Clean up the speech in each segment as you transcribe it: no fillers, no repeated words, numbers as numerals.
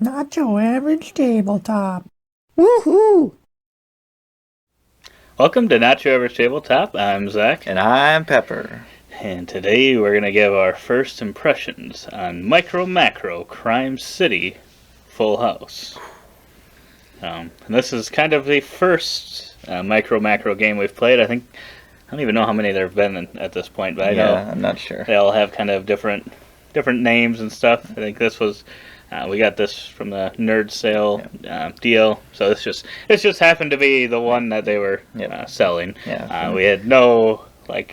Not your average tabletop. Woohoo! Welcome to Not Your Average Tabletop. I'm Zach. And I'm Pepper. And today we're going to give our first impressions on MicroMacro Crime City Full House. And this is kind of the first MicroMacro game we've played. I don't even know how many there have been at this point, but I know I'm not sure. they all have kind of different names and stuff. I think this was we got this from the nerd sale deal, so it's just happened to be the one that they were selling. Yeah, we had no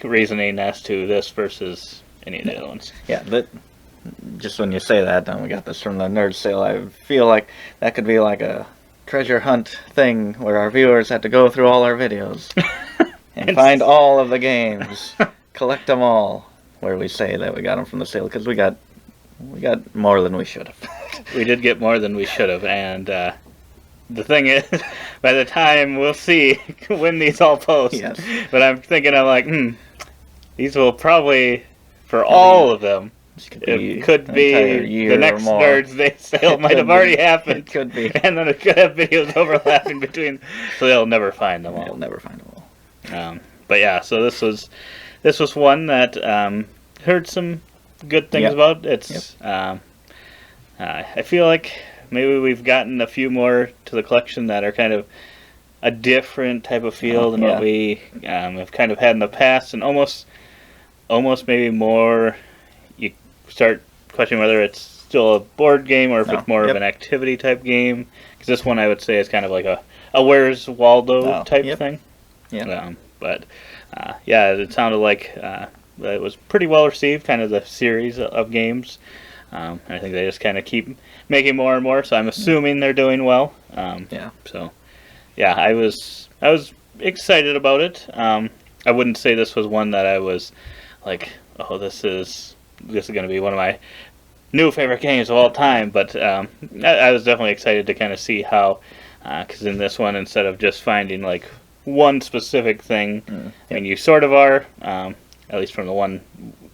reasoning as to this versus any of the other ones. Yeah, just when you say that, we got this from the nerd sale. I feel like that could be like a treasure hunt thing where our viewers had to go through all our videos and find all of the games, collect them all. Where we say that we got them from the sale because we got more than we should have. We did get more than we should have, and the thing is, by the time we'll see when these all post, yes. But I'm thinking, these will probably, for all of them, it could be the next Nerds Day sale might have already happened. It could be. And then it could have videos overlapping between, so they'll never find them all. They'll never find them all. But yeah, so this was one that heard some good things about. It's I feel like maybe we've gotten a few more to the collection that are kind of a different type of feel than what we have kind of had in the past, and almost maybe more. You start questioning whether it's still a board game or if it's more of an activity type game. Because this one I would say is kind of like a Where's Waldo type thing. Yeah. It sounded like it was pretty well received, kind of the series of games. I think they just kind of keep making more and more, so I'm assuming they're doing well. So, I was excited about it. I wouldn't say this was one that I was like, oh, this is going to be one of my new favorite games of all time, but I was definitely excited to kind of see how, because in this one, instead of just finding like one specific thing, I mean, you sort of are, at least from the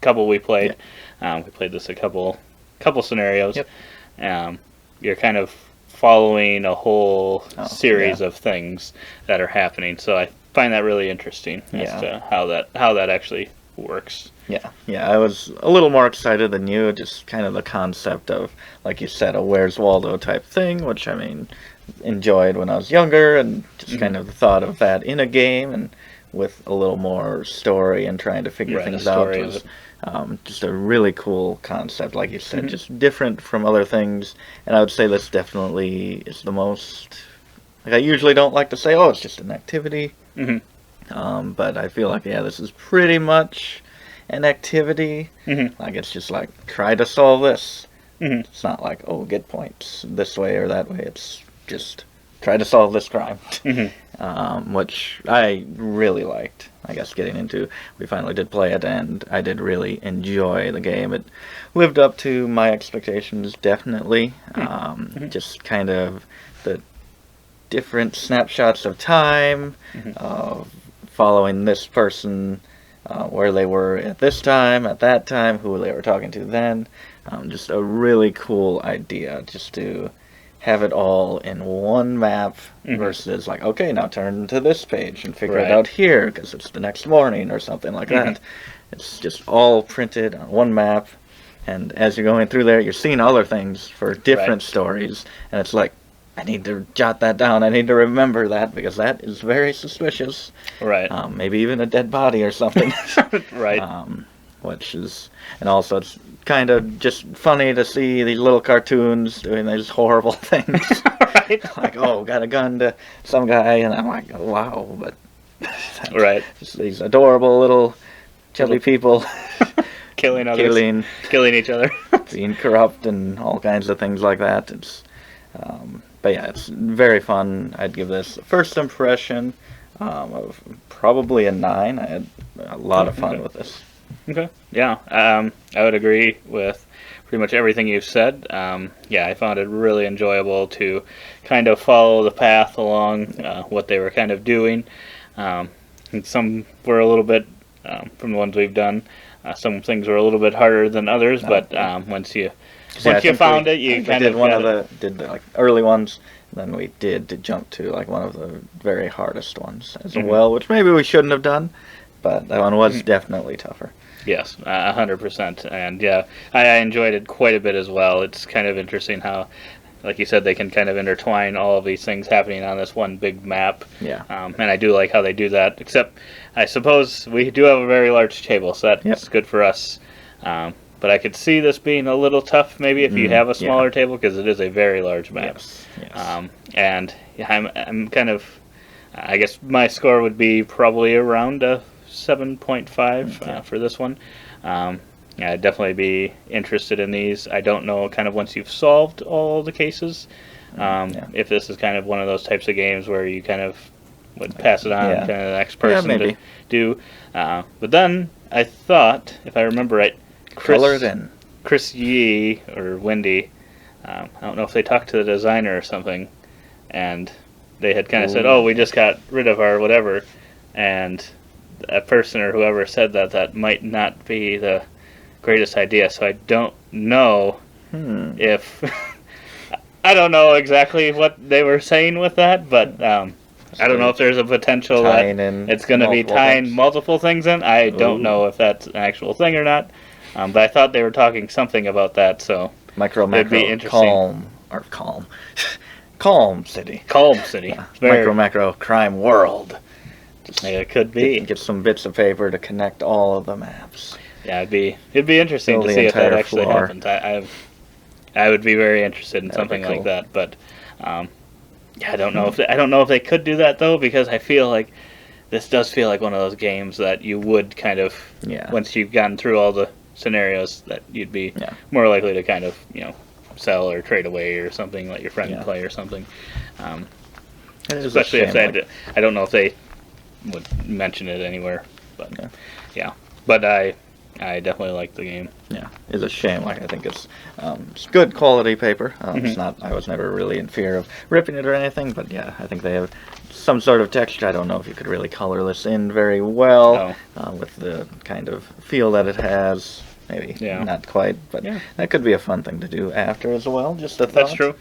couple we played. We played this a couple scenarios. You're kind of following a whole series of things that are happening, so I find that really interesting as to how that actually works. I was a little more excited than you, just kind of the concept of, like you said, a Where's Waldo type thing, which I mean enjoyed when I was younger, and just kind of the thought of that in a game and with a little more story and trying to figure things out was just a really cool concept, like you said, just different from other things. And I would say this definitely is the most, I usually don't like to say, oh, it's just an activity, but I feel like, this is pretty much an activity. Like, it's just like, try to solve this. It's not like, oh, get points this way or that way. It's just try to solve this crime, which I really liked. I guess getting into, we finally did play it, and I did really enjoy the game. It lived up to my expectations, definitely. Just kind of the different snapshots of time, following this person, where they were at this time, at that time, who they were talking to then. Just a really cool idea, just to have it all in one map versus like, okay, now turn to this page and figure it out here because it's the next morning or something like that. It's just all printed on one map, and as you're going through there, you're seeing other things for different stories, and it's like, I need to jot that down. I need to remember that because that is very suspicious. Maybe even a dead body or something. Which is, and also it's kind of just funny to see these little cartoons doing these horrible things. Like, oh, got a gun to some guy, and I'm like, oh, wow, but just these adorable little chubby people killing others, killing each other, being corrupt and all kinds of things like that. It's but it's very fun. I'd give this a first impression of probably a 9. I had a lot of fun with this. Okay. Yeah. I would agree with pretty much everything you've said. I found it really enjoyable to kind of follow the path along what they were kind of doing. And some were a little bit, from the ones we've done, some things were a little bit harder than others, but once you 'Cause, once you found it, you kind did of one got of the like early ones. Then we did to jump to like one of the very hardest ones as well, which maybe we shouldn't have done, but that one was definitely tougher. Yes, 100%. And yeah, I enjoyed it quite a bit as well. It's kind of interesting how, like you said, they can kind of intertwine all of these things happening on this one big map. Yeah. And I do like how they do that, except I suppose we do have a very large table, so that's good for us. But I could see this being a little tough maybe if you have a smaller table, because it is a very large map. Yes. And I'm kind of, I guess my score would be probably around a 7.5 for this one. I'd definitely be interested in these. I don't know kind of once you've solved all the cases, if this is kind of one of those types of games where you kind of would pass it on to the next person to do. But then I thought, if I remember right, Color it in. Chris Yee or Wendy, I don't know if they talked to the designer or something, and they had kind of said, "Oh, we just got rid of our whatever," and a person or whoever said that might not be the greatest idea. So I don't know if I don't know exactly what they were saying with that, but I don't know if there's a potential that it's going to be tying multiple things in. I don't know if that's an actual thing or not. But I thought they were talking something about that, so MicroMacro, be interesting. Calm City. Calm City. Yeah. MicroMacro Crime World. It could be. Get some bits of paper to connect all of the maps. Yeah, it'd be interesting to see if that actually happens. I would be very interested in something like that, but I don't know if they could do that though, because I feel like this does feel like one of those games that you would kind of once you've gotten through all the scenarios that you'd be more likely to kind of sell or trade away or something, let your friend play or something. Especially if I don't know if they would mention it anywhere, but but I definitely like the game. Yeah, it's a shame. Like I think it's good quality paper. It's not. I was never really in fear of ripping it or anything, but yeah, I think they have some sort of texture. I don't know if you could really color this in very well with the kind of feel that it has. Maybe not quite, but that could be a fun thing to do after as well. Just a thought. That's true.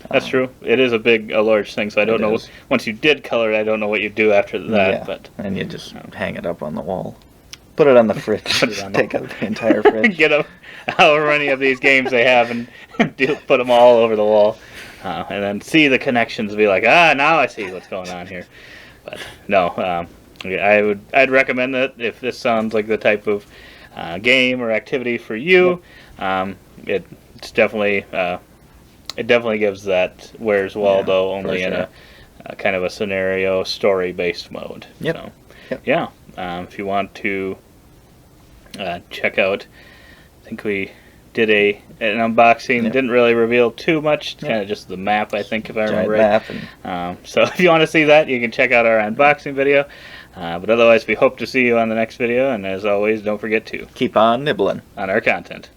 That's true. It is a large thing, so I don't know. Once you did color it, I don't know what you do after that. But and you just hang it up on the wall. Put it on the fridge. Take out the entire fridge. Get them, however many of these games they have, and put them all over the wall, and then see the connections. Be like, now I see what's going on here. But no, I'd recommend that if this sounds like the type of game or activity for you. It's definitely it definitely gives that Where's Waldo only in a kind of a scenario story based mode. So, if you want to check out, I think we did an unboxing. Didn't really reveal too much. Kind of just the map, I think, if I remember right. So if you want to see that, you can check out our unboxing video. But otherwise, we hope to see you on the next video. And as always, don't forget to keep on nibbling on our content.